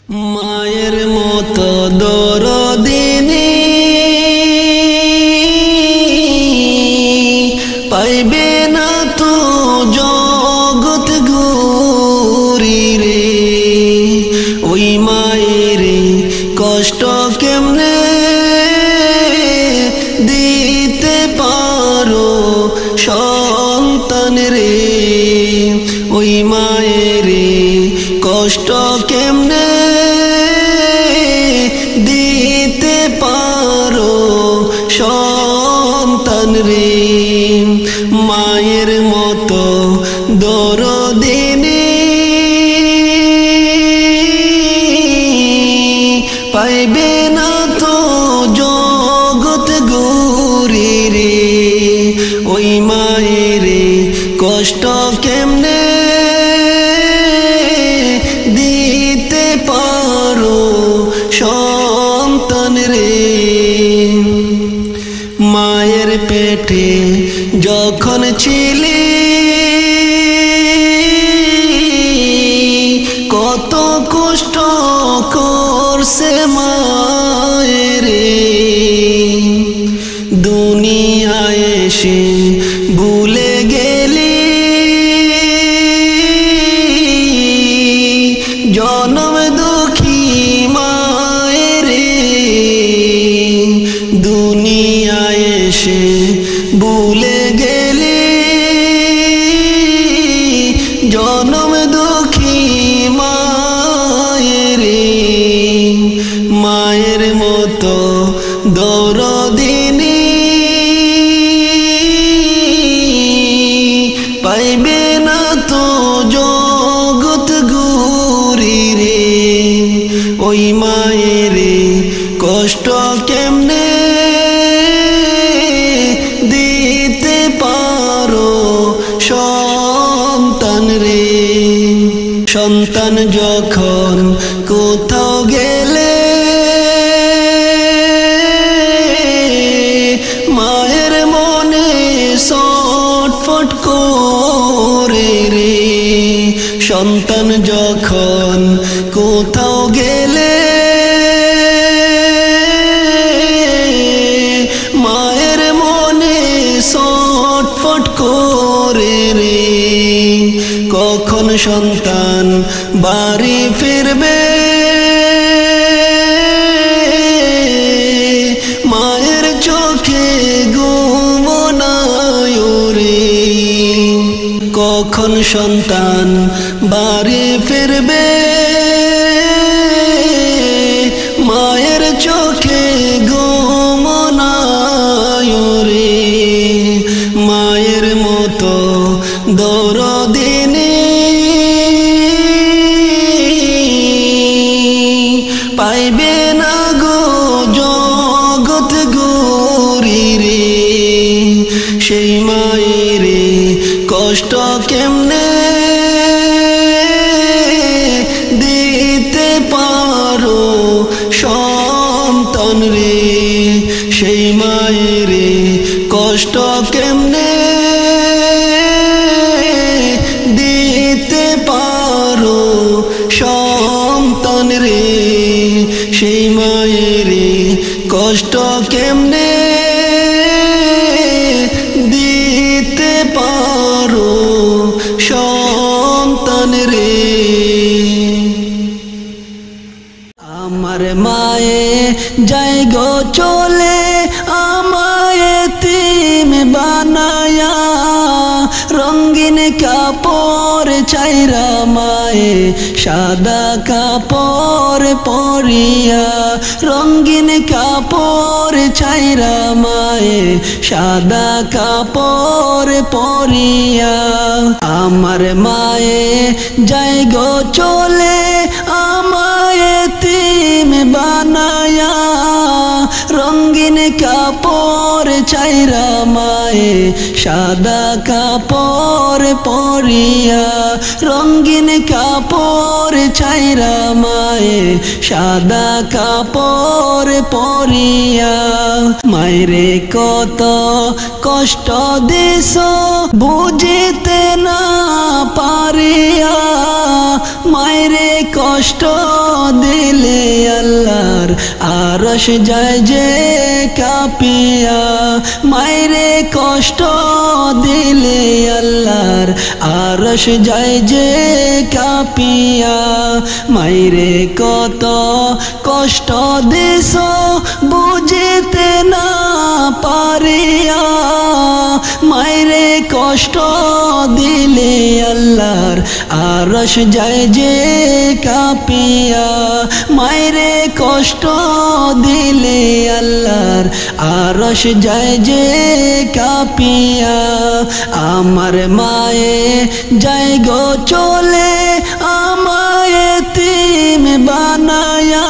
মায়ের মতো দরদিনী পাইবে না তো জগৎ ঘুরি রে। ওই মায়ের কষ্ট কেমনে দিতে পারো সন্তান রে। ওই মায়ের কষ্ট কেমনে দিতে পারো সন্তান রে। মায়ের মতো দরদিনী পাইবে না তো জগৎ ঘুরি রে। ওই মায়ের কষ্ট কেমনে দিতে পারো সন্তান রে। মায়ের পেটে যখন ছিলি কত কষ্ট করছে মায়ের, দুনিয়ায় এসে ভুলে গেলি জনম দুঃখী মায়ের। দুনিয়ায় এসে ভুলে গেলি জনম দুঃখী মায়ের। মায়ের মতো দরদিনী পাইবে না তো জগৎ ঘুরি রে। ওই মায়ের কষ্ট কেমনে দিতে পারো সন্তান রে। সন্তান যখন কোথাও গেলে মায়ের মনে ছটফট করে রে। সন্তান যখন কোথাও গেলে মায়ের মনে ছটফট করে রে। কখন সন্তান বাড়ি ফিরবে মায়ের চোখে ঘুম নাই রে। কখন সন্তান বাড়ি ফিরবে মায়ের চোখে ঘুম নাই রে। মায়ের মতো দরদিনী পাইবে না গো জগৎ ঘুরি রে। সেই মায়ের কষ্ট কেমনে দিতে পারো সন্তান রে। সেই মায়ের কষ্ট কেমনে দিতে পারো সন্তান রে। সেই মায়ের কষ্ট কেমনে দিতে পারো সন্তান রে। আমার মায়ে যাই গো চলে আমায় এতিম বানায়া, রঙিন কাপড় চাইরা মায়ে সাদা কাপড় পরিয়া। রঙিন কাপড় চাইরা মায়ে সাদা কাপড় পরিয়া। আমার মায়ে যাই গো চলে আমায় এতিম বানায়া, রঙিন কাপড় চাইরা মায়ে সাদা কাপড় পরিয়া রঙিন কাপড় ছাইরা মায়ে সাদা কাপড় পরিয়া মায়েরে কত কষ্ট দিস বুঝিতে না পারিয়া মায়েরে কষ্ট দিলে আল্লাহর আরশ যায় যে কাঁপিয়া মায়েরে কষ্ট দিলে আল্লাহর আরশ যায় যে কাঁপিয়া মায়েরে কত কষ্ট দিস বুঝিতে না পারিয়া মায়েরে কষ্ট দিলে আল্লাহর আরশ যায় যে কাঁপিয়া মায়েরে কষ্ট দিলে আল্লাহর আরশ যায় যে কাঁপিয়া আমার মায়ে যায় গো চলে আমায় এতিম বানায়া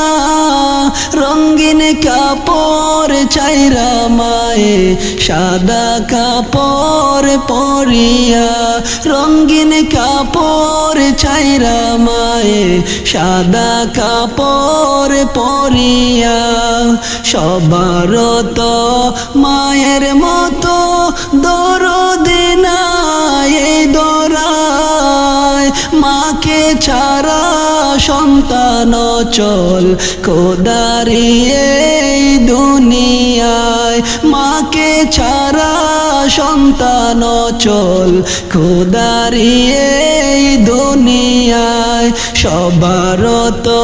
রঙিন কাপড় ছাইরা মায়ে সাদা কাপড় পরিয়া রঙিন কাপড় ছাইরা মায়ে সাদা কাপড় পরিয়া সবার তো মায়ের মতো দরদি নাই দরায় মাকে ছাড়া সন্তান চল খোদারি এই দুনিয়ায় মাকে ছাড়া সন্তান চল খোদারি এই দুনিয়ায় সবার তো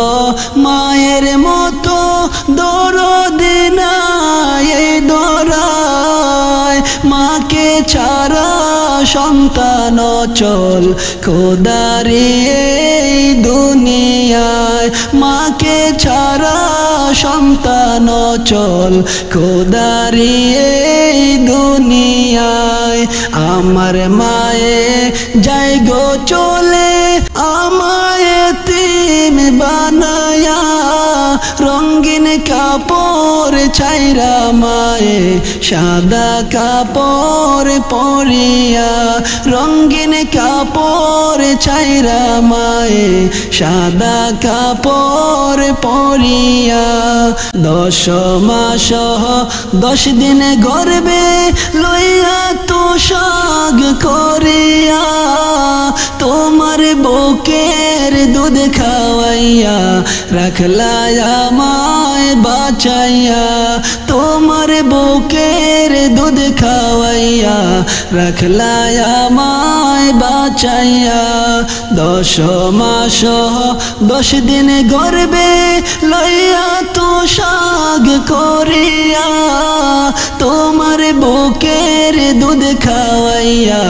মায়ের মতো দরদি নাই দরায় মাকে ছাড়া সন্তান চল খোদারি এই দুনিয়ায় মাকে ছাড়া সন্তান চল খোদারি এই দুনিয়ায় আমার মায়ে যাই গো চলে আমায় এতিম বানায়া রঙিন কাপড় ছাইরা মায়ে সাদা কাপড় পরিয়া রঙিন কাপড় ছাইরা মায়ে সাদা কাপড় পরিয়া 10 মাস 10 দিন গর্বে লইয়া তো সাগ করিয়া তোমার বুকের দুধ খাওয়াইয়া রাখলা আমায় বাঁচাইয়া তোমার বুকের দুধ খাওয়াইয়া রাখলা আমায় বাঁচাইয়া 10 মাস 10 দিন গর্বে লইয়া তো সাগ করিয়া তোমার বুকের দুধ খাওয়াইয়া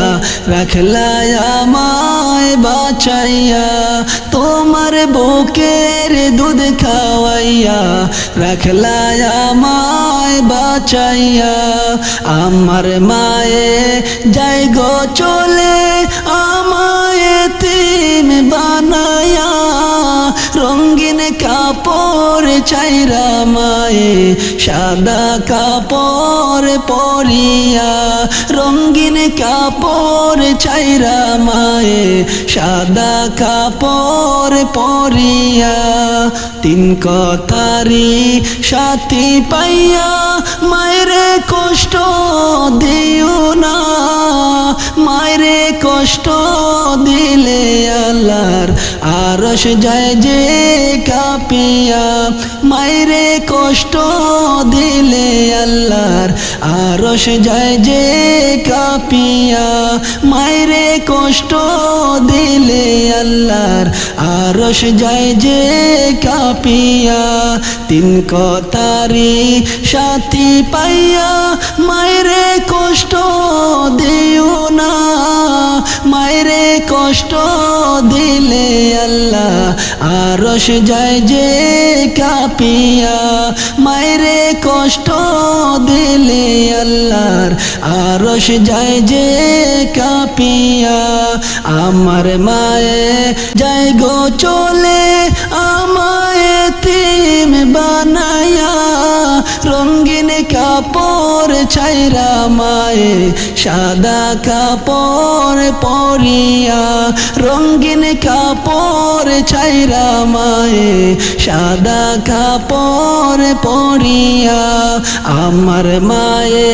রাখলা আমায় বাঁচাইয়া তোমার বুকের দুধ খাওয়াইয়া রাখলা আমায় বাঁচাইয়া আমার মায়ে যাই গো চলে আমায় এতিম বানায়া রঙিন কাপড় ছাইরা মায়ে সাদা কাপড় পরিয়া রঙিন কাপড় ছাইরা মায়ে সাদা কাপড় পরিয়া 3 কথারি সাথী পাইয়া মায়েরে কষ্ট দিও না মায়েরে কষ্ট দিলে আল্লাহর আরশ যায় যে কাঁপিয়া মায়েরে কষ্ট দিলে আল্লাহর আরশ যায় যে কাঁপিয়া মায়েরে কষ্ট দিলে আল্লাহর আরশ যায় যে কাঁপিয়া 3 কথারি সাথী পাইয়া মায়েরে কষ্ট দিও না মায়েরে কষ্ট দিলে আল্লাহ আরশ যায় যে কাঁপিয়া মায়েরে কষ্ট দিলে আল্লাহর আরশ যায় যে কাঁপিয়া আমার মায়ে যায় গো চলে আমায় এতিম বানায়া রঙিন কাপড় ছাইরা মায়ে সাদা কাপড় পরিয়া রঙিন কাপড় ছাইরা মায়ে সাদা কাপড় পরিয়া আমার মায়ে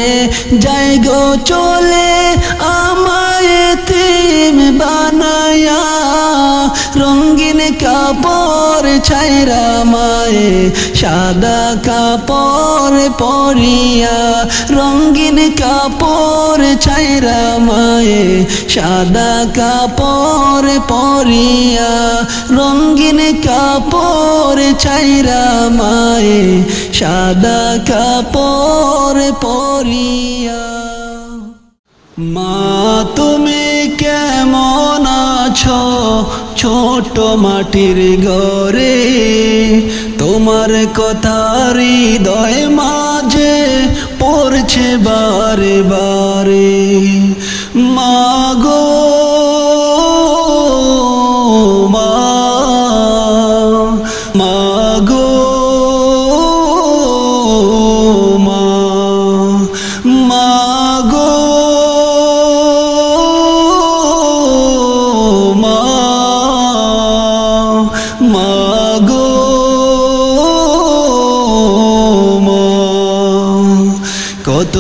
যাই গো চলে আমায় এতিম বানায়া রঙিন কাপড় ছাইরা মায়ে সাদা কাপড় পরিয়া রঙিন কাপড় ছাইরা মায়ে সাদা কাপড় পরিয়া রঙিন কাপড় ছাইরা মায়ে সাদা কাপড় পরিয়া মা তুমি কেমন আছো ছোট মাটির ঘরে তোমার কথা হৃদয় মাঝে পড়ছে বারে বারে মা গো মা মা গো মা মা গো মা মা গো মা কত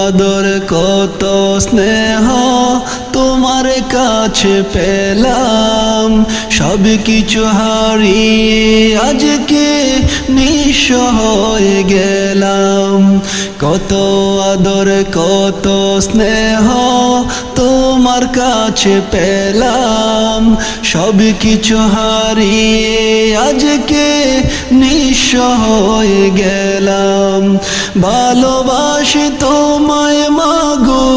আদর কত স্নেহ তোমার কাছে পেলাম সব কিছু হারিয়ে আজকে নিঃস্ব হয়ে গেলাম কত আদর কত স্নেহ তোমার কাছে পেলাম সব কিছু হারিয়ে আজকে নিঃস্ব হয়ে গেলাম ভালোবাসি তোমায় মাগো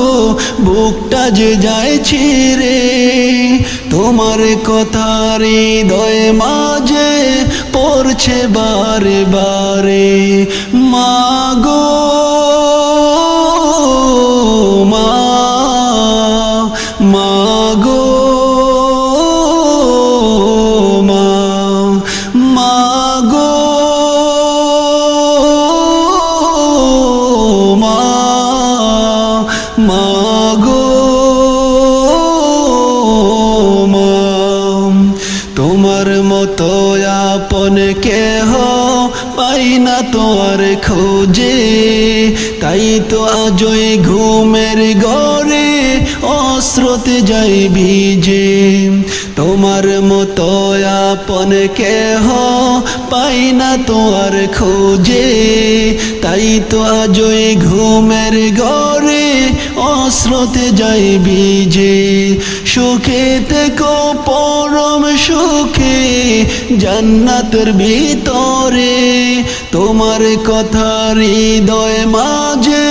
বুকটা যে যায় ছিঁড়ে তোমার কথা হৃদয় মাঝে পড়ছে বারে বারে মাগো মা মাগো মা মাগো মা মাগো মা তোমার মতো আপন কেহ পাই না তোমার খোঁজে তাই তো আজই ঘুমের ঘরে অস্রোতে যাই ভিজে তোমার মতো আপন কেহ পাই না তোমার খোঁজে তাই তো আজই ঘুমের ঘরে অস্রোতে যাই ভিজে সুখে থেকো পরম সুখে জান্নাতের ভিতরে তোমার কথা হৃদয় মাঝে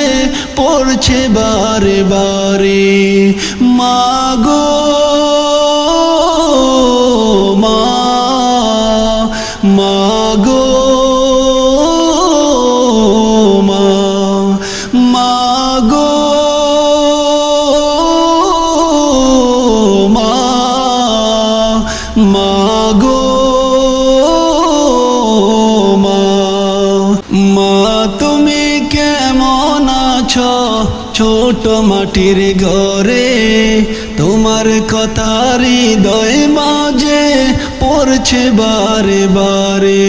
পড়ছে বারে বারে মাগো মা মাগো মা মাগো মা মাগো মা মা তুমি কেমন আছো ছোট মাটির ঘরে তোমার কথা হৃদয় মাঝে পড়ছে বারে বারে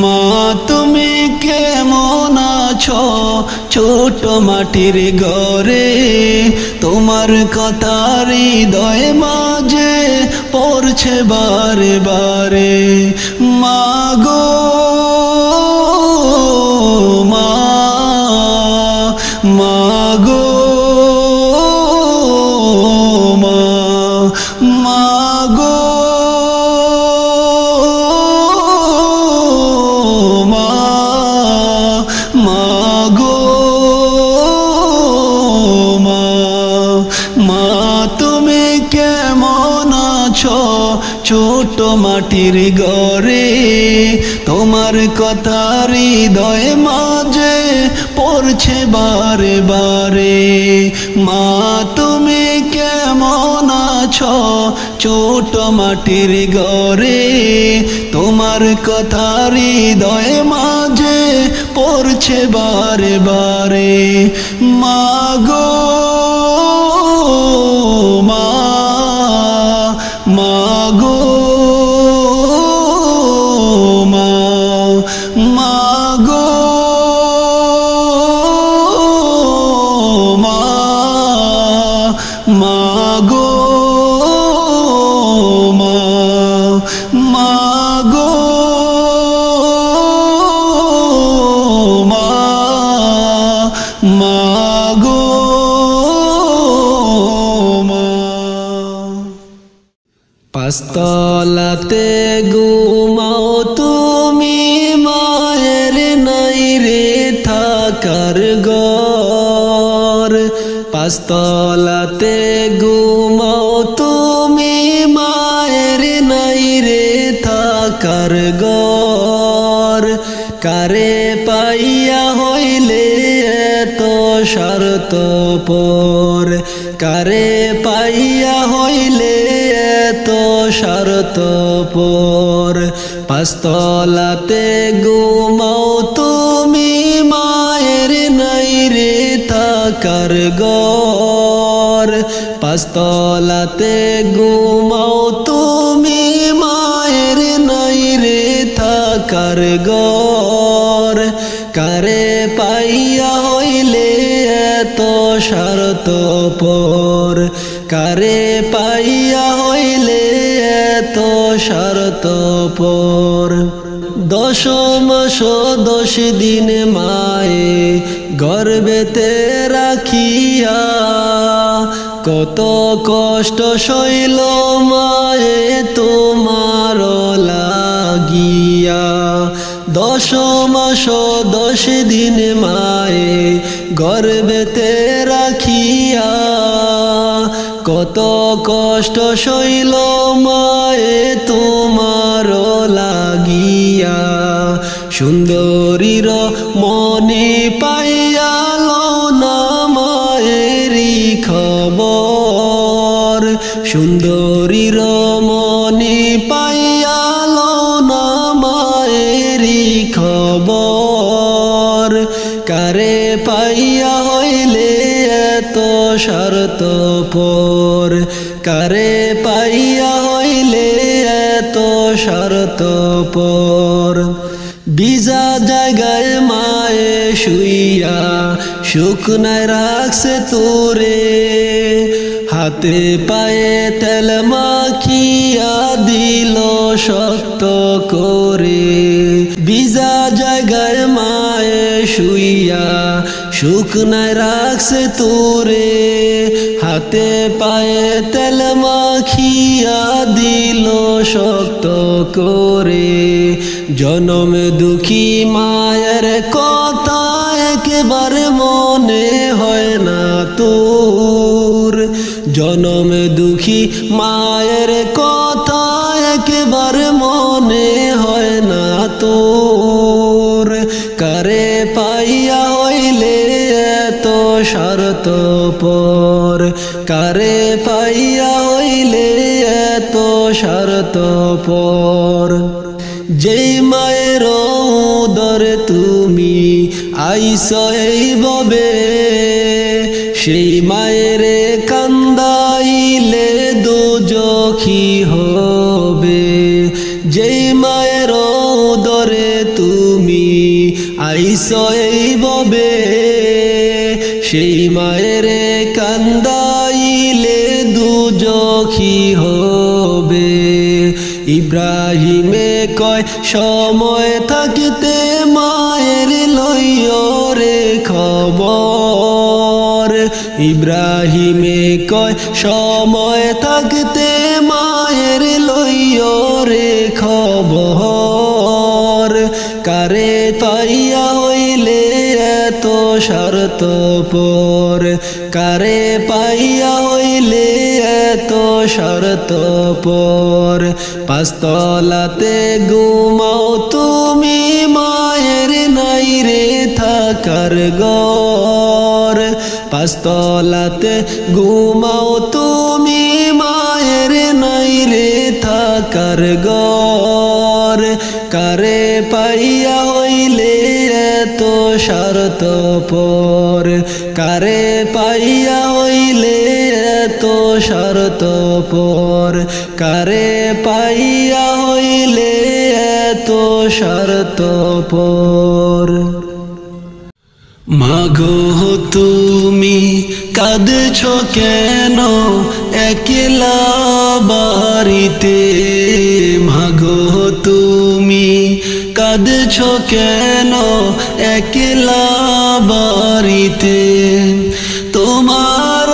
মা তুমি কেমন আছো ছোট মাটির ঘরে তোমার কথা হৃদয় মাঝে পড়ছে বারে বারে মাগো মা মাগো মা মাগো মা মাগো মা মা তুমি কেমন আছো ছোট মাটির ঘরে তোমার কথা হৃদয় মাঝে পড়ছে বারে বারে মা তুমি কেমন কেমন আছো ছোট মাটির ঘরে তোমার কথা হৃদয়ে মাঝে পড়ছে বারে বারে মাগো মা মাগো মা মাগো মা মাগো মা মাগো মা মাগো মা পাঁচতলাতে ঘুমাও তুমি মায়ের নাই রে থাকার ঘর পাঁচতলাতে ঘুমাও তুমি মায়ের নাই রে থাকার ঘর কারে পাইয়া হইলে এত স্বার্থপর কারে পাইয়া হইলে এত স্বার্থপর পাঁচতলাতে ঘুমাও তুমি মায়ের নাই রে থাকার ঘর পাঁচতলাতে ঘুমাও তুমি মায়ের নাই রে থাকার ঘর কারে পাইয়া হইলে এত স্বার্থপর কারে পাইয়া হইলে এত স্বার্থপর 10 মাস 10 দিন মায়ে গর্ভেতে রাখিয়া কত কষ্ট সইল মায়ে তোমার লাগিয়া 10 মাস 10 দিন মায়ে গর্ভেতে রাখিয়া কত কষ্ট সইল মায়ে তোমার লাগিয়া সুন্দরীর মনে পাইয়াল না মায়েরই খবর সুন্দরীর মনে পাইয়াল না মায়েরই খবর কারে পাইয়া হইলে এত স্বার্থপর কারে পাইয়া হইলে এত স্বার্থপর বিজা জায়গায় মায়ে শুইয়া শুকনায় রাখছে তোরে হাতে পায়ে তেল মাখিয়া দিল শক্ত করে বিজা জায়গায় মায়ে শুইয়া শুকনায় রাখছে তোরে হাতে পায়ে তেল মাখিয়া দিল শক্ত করে জনম দুঃখী মায়ের কথা একেবারে মনে হয় না তোর জনম দুঃখী মায়ের কথা একেবারে মনে হয় না তোর কারে পাইয়া হইলে এত স্বার্থপর কারে পাইয়া হইলে এত স্বার্থপর যেই মায়ের উদরে তুমি আইস এইভাবে সেই মায়ের কান্দাইলে দুজখী হবে যেই মায়ের উদরে তুমি আইস এইভাবে সেই মায়ের কান্দাইলে দুজখী হবে ইব্রাহিমে কয় সময় থাকিতে মায়ের লইও রে খবর ইব্রাহিমে কয় সময় থাকতে মায়ের লইও রে খবর কারে পাইয়া হইলে এত স্বার্থপর কারে পাইয়া হইলে এত স্বার্থপর পাঁচতলাতে ঘুমাও তুমি মায়ের নাই রে থাকার ঘর পাঁচতলাতে ঘুমাও তুমি মায়ের নাই রে থাকার ঘর কারে পাইয়া হইলে এত স্বার্থপর কারে পাইয়া হইলে এত স্বার্থপর কারে পাইয়া হইলে এত স্বার্থপর মাগো তুমি কাঁদছো কেন একলা বাড়িতে মাগো তুমি কাঁদছো কেন একলা বাড়িতে তোমার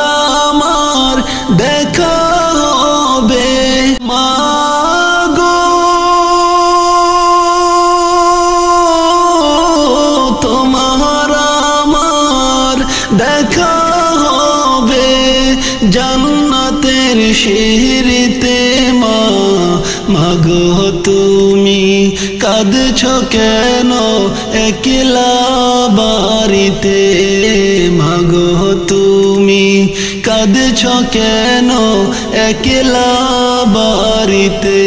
আমার দেখা হবে মাগো তোমার আমার দেখা হবে জান্নাতের সিঁড়িতে মাগো তুমি কাঁদছো কেন একলা বাড়িতে মাগো তুমি কাঁদছো কেন একলা বাড়িতে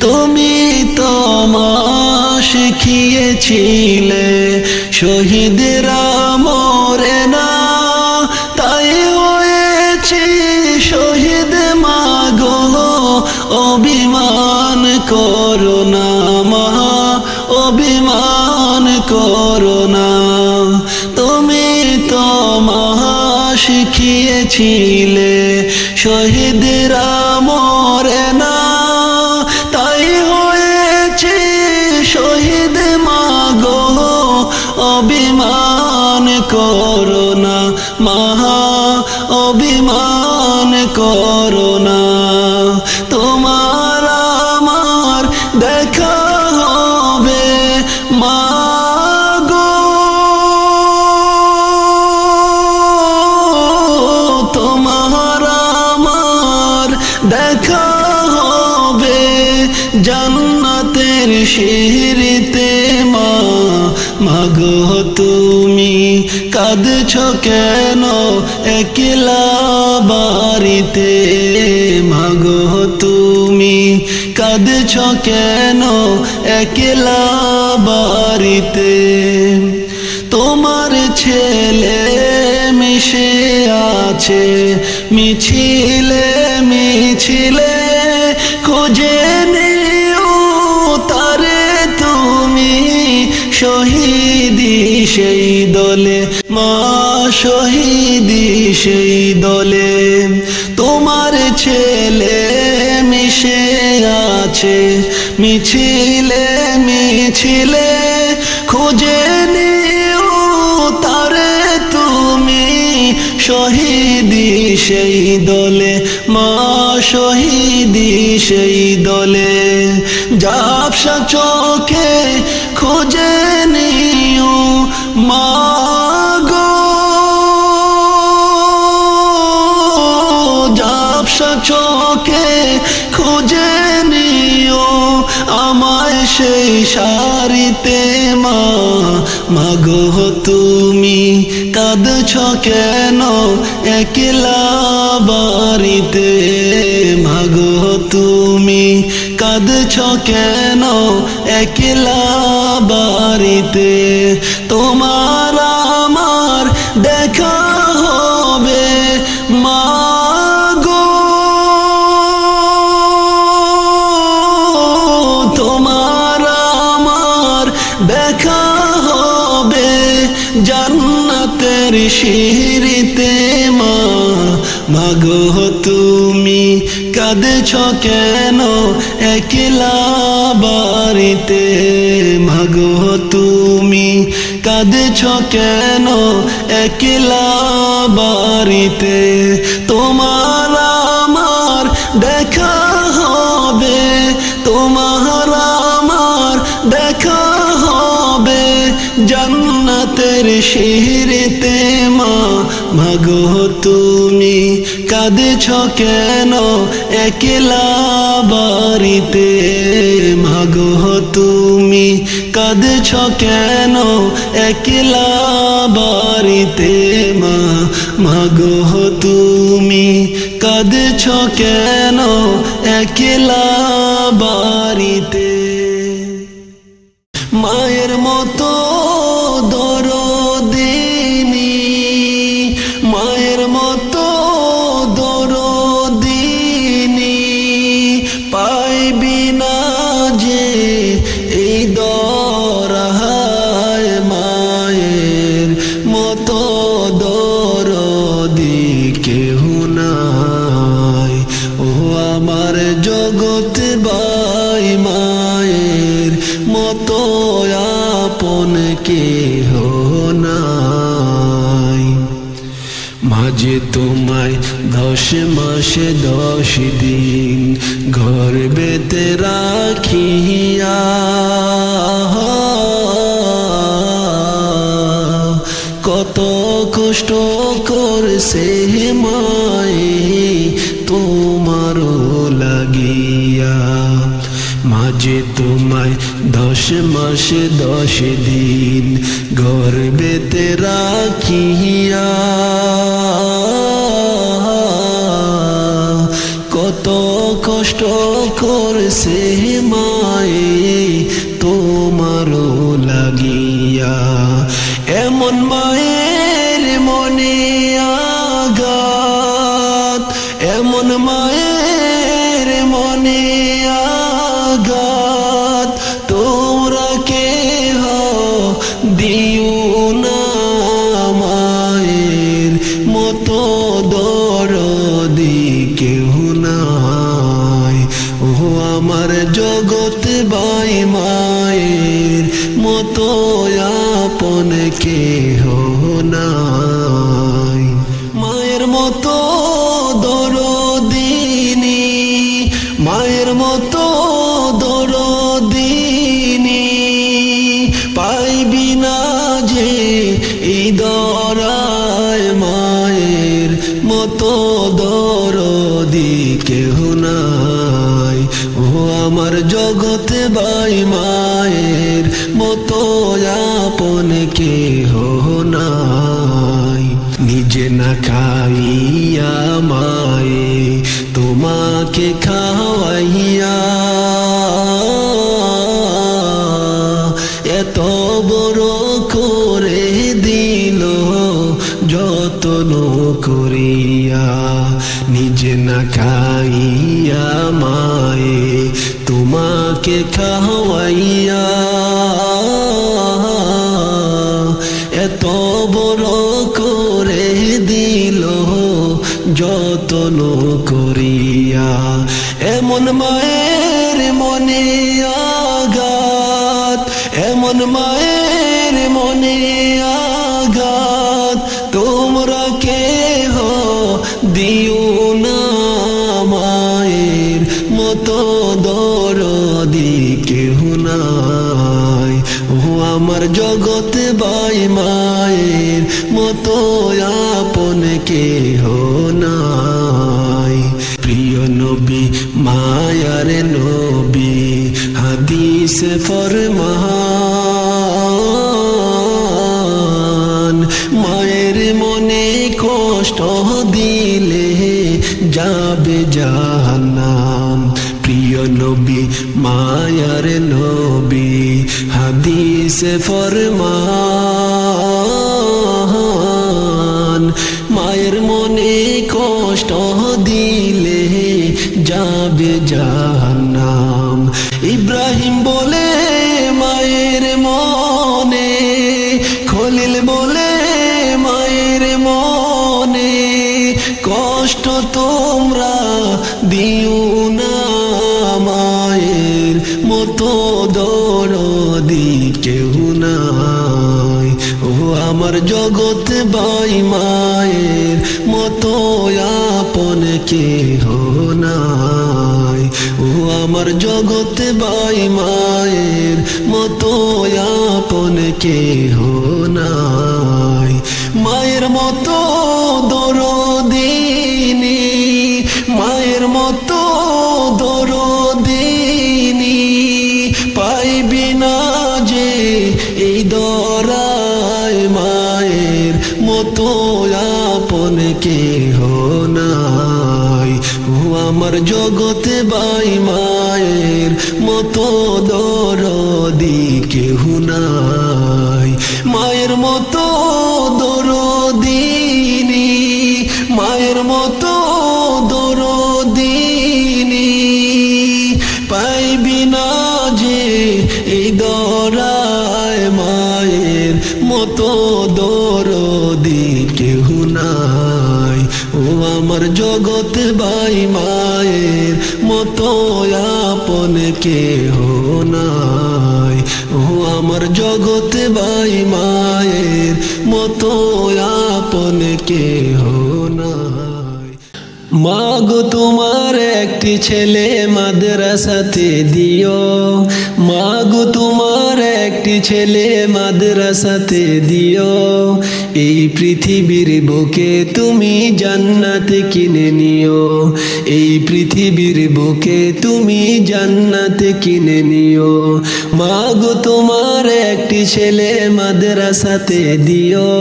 তুমি তো মা শিখিয়েছিলে শহীদরা মরে না তাই হয়েছে শহীদ মাগো অভিমান করো না মা অভিমান করো না তুমি তো মা শিখিয়েছিলে শহীদরা মরে না তাই হয়েছে শহীদ মাগো অভিমান করো না মা অভিমান করো না তোমার আমার দেখা হবে মাগো তোমার আমার দেখা হবে জান্নাতের সিঁড়িতে মাগো তুমি কাঁদছো কেন একলা বাড়িতে মাগো তুমি কাঁদছো কেন একলা বাড়িতে তোমার ছেলে মিশে আছে মিছিলে মিছিলে খুঁজে নিও তারে তুমি শহীদি সেই দলে মা শহীদি সেই দলে তোমার ছেলে মিশে আছে মিছিলে মিছিলে খুঁজে নিও তারে তুমি শহীদি সেই দলে মা শহীদি সেই দলে ঝাপসা চোখে খুঁজে নিও মাগো ঝাপসা চোখে খুঁজে নিও আমায় সেই সারিতে মাগো তুমি কাঁদছো কেন একলা বাড়িতে মাগো তুমি কাঁদছো কেন একলা বাড়িতে তোমার আমার দেখা হবে মাগো তোমার আমার দেখা হবে জান্নাতের সিঁড়িতে মাগো তুমি কাঁদছো কেন একলা বাড়িতে মাগো তুমি কাঁদছো কেন একলা বাড়িতে তোমার আমার দেখা হবে তোমার আমার দেখা হবে জান্নাতের সিঁড়িতে মাগো তুমি কাঁদছো কেন একলা বাড়িতে মাগো তুমি কাঁদছ কেন একলা বাড়িতে মা, মাগো তুমি কাঁদছ কেন একলা বাড়িতে। মায়ের মতো দরদিনী, মায়ের মতো দরদিনী পাইবি না যে এই দরহায়। মায়ের মতো দরদি কেহ নাই ও আমার জগৎ বাই, মায়ের মতো আপন কেহ নাই। মাঝে তোমায় 10 মাসে 10 দিন গর্ভেতে রাখিয়া, কত কষ্ট করছে মায়ে তোমারও লাগিয়া। মাঝে তোমায় 10 মাসে 10 দিন গর্ভেতে রাখিয়া, কত কষ্ট করছে মায়ে তোমারও লাগিয়া। এমন মায়ের মনে আঘাত, এমন মায়ের মনে আঘাত তোমরা কেহ দিও না। মায়ের মতো দরদি কেহ নাই ও আমার জগৎ বাই, মায়ের মতো আপন কেহ নাই। মায়ের মতো দরদিনী, মায়ের মতো দরদিনী পাইবি না যে এই দরায়। মায়ের মতো দরদি কেহ নাই ও আমার জগৎ বাই, মায়ের মতো আপন কেহ নাই। নিজে না খাইয়া মায়ে তোমাকে খাওয়াইয়া, এত বড় করে দিল যত্ন করিয়া। নিজে না খাইয়া মায়ে তোমাকে খাওয়াইয়া, এত বড় করে দিল যত্ন করিয়া। এমন মায়ের মনে আঘাত, এমন মায়ের মনে আঘাত তোমরা কেহ দিও না। মায়ের মতো দরদি কেহ নাই ও আমার জগৎ বাই, মায়ের মতো আপন কেহ নাই। প্রিয় নবী মায়ার নবী হাদিস ফরমান, মায়ের মনে কষ্ট দিলে যাবে জাহান্নাম। প্রিয় নবী মায়ার নবী হাদিস ফরমান, মায়ের মনে কষ্ট দিলে যাবে জাহান্নাম। ইব্রাহিম বলে মায়ের মনে, খলিল বলে মায়ের মনে, কষ্ট তোমরা দিও না। মায়ের মতো দরদি কেউ নাই ও আমার জগৎ বাই, মায়ের মতো আপন কেহ নাই ও আমার জগৎ বাই, মায়ের মতো আপন কেহ নাই। মায়ের মতো দরদিনী, মায়ের মতো দরদিনী পাইবি না যে দরায় মায়ের মতো আপন কেহ নাই। ও আমার জগতে বাই মায়ের মতো দরদি কেহ নাই। মায়ের মতো দরদিনী, মায়ের মতো দরদিনী পাইবি না যে এই দরায় মায়ের মতো দরদি কেহ নাই। ও আমার জগতে বাই মায়ের মতো আপন কেহ নাই। ও আমার জগতে বাই মায়ের মতো আপন কেহ নাই। মাগো তোমার একটি ছেলে মাদ্রাসাতে দিও, মাগো তোমার একটি ছেলে মাদ্রাসাতে দিও। এই পৃথিবীর বুকে তুমি জান্নাত কিনে নিও, এই পৃথিবীর বুকে তুমি জান্নাত কিনে নিও। মাগো তোমার একটি ছেলে মাদ্রাসাতে দিও,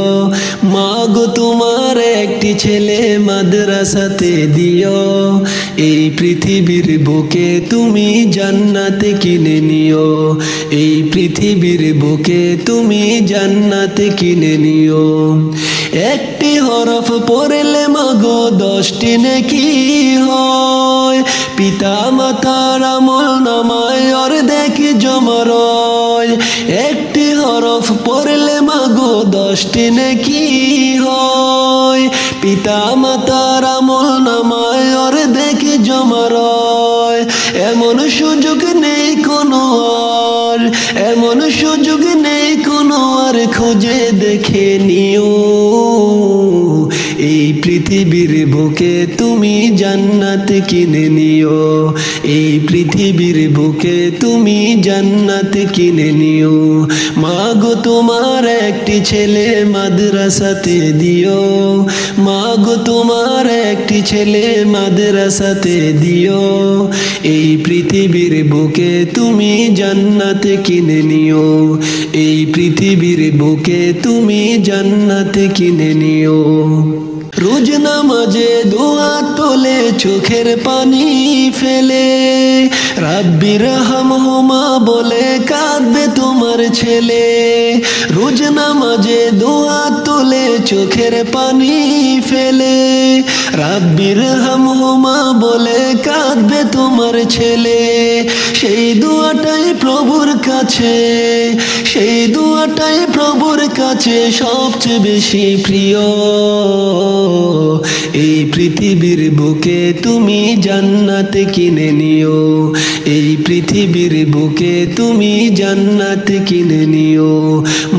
মাগো তোমার একটি ছেলে মাদ্রাসাতে দিও। এই পৃথিবীর বুকে তুমি জান্নাত কিনে নিও, এই পৃথিবীর বুকে তুমি জান্নাত কিনে নিও। একটি হরফ পড়লে মাগো 10টি নেকি হয়, পিতা মাতার আমল নামায় অর্ধেক জমা রয়। একটি হরফ পড়লে মাগো 10টি নেকি হয়, পিতা মাতার আমল নামায় অর্ধেক জমা রয়। এমন সুযোগ নেই কোনো আর, এমন সুযোগ নেই কোনো আর, খুঁজে দেখে নিও। এই পৃথিবীর বুকে তুমি জান্নাত কিনে নিও, এই পৃথিবীর বুকে তুমি জান্নাত কিনে নিও। মাগো তোমার একটি ছেলে মাদ্রাসাতে দিও, মাগো তোমার একটি ছেলে মাদ্রাসাতে দিও। এই পৃথিবীর বুকে তুমি জান্নাত কিনে নিও, এই পৃথিবীর বুকে তুমি জান্নাত কিনে নিও। রোজ নামাজে দোয়া তোলে চোখের পানি ফেলে, রাব্বির হামহুমা বলে কাঁদবে তোমার ছেলে। রোজ নামাজে দোয়া তোলে চোখের পানি ফেলে, রাব্বির হামহুমা বলে কাঁদবে তোমার ছেলে। সেই দোয়াটাই প্রভুর কাছে, সেই দোয়াটাই প্রভুর কাছে সবচেয়ে বেশি প্রিয়। এই পৃথিবীর বুকে তুমি জান্নাত কিনে নিও, এই পৃথিবীর বুকে তুমি জান্নাত কিনে নিও।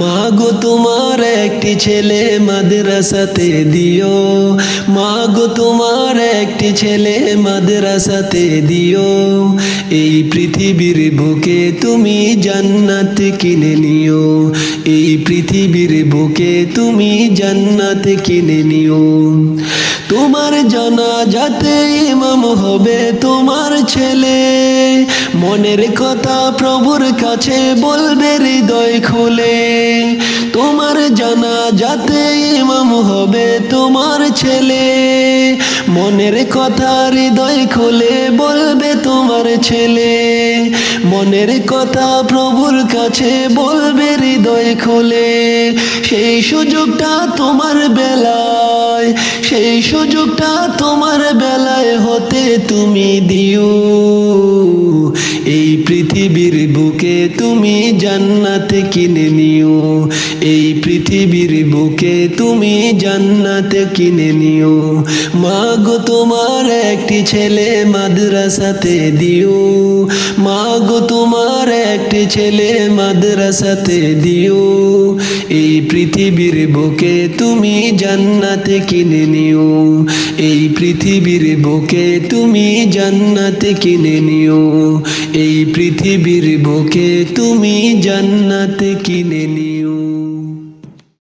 মাগো তোমার একটি ছেলে মাদ্রাসাতে দিও, মাগো তোমার একটি ছেলে মাদ্রাসাতে দিও। এই পৃথিবীর বুকে তুমি জান্নাত কিনে নিও, এই পৃথিবীর বুকে তুমি জান্নাত কিনে নিও। তোমার জানাজাতে ইমাম হবে তোমার ছেলে, মনের কথা প্রভুর কাছে বলবে হৃদয় খুলে। তোমার জানাজাতে ইমাম হবে তোমার ছেলে, মনের কথা হৃদয় খুলে বলবে তোমার ছেলে। মনের কথা প্রভুর কাছে বলবে হৃদয় খুলে। সেই সুযোগটা তোমার বেলায়, সেই সুযোগটা তোমার বেলায় হতে তুমি দিও। এই পৃথিবীর বুকে তুমি জান্নাত কিনে নিও, এই পৃথিবীর বুকে তুমি জান্নাত কিনে নিও। মাগো তোমার একটি ছেলে মাদ্রাসাতে দিও, মাগো তোমার একটি ছেলে মাদ্রাসাতে দিও। এই পৃথিবীর বুকে তুমি জান্নাত কিনে নিও, এই পৃথিবীর বুকে তুমি জান্নাত কিনে নিও, এই পৃথিবীর বুকে তুমি জান্নাত কিনে নিও।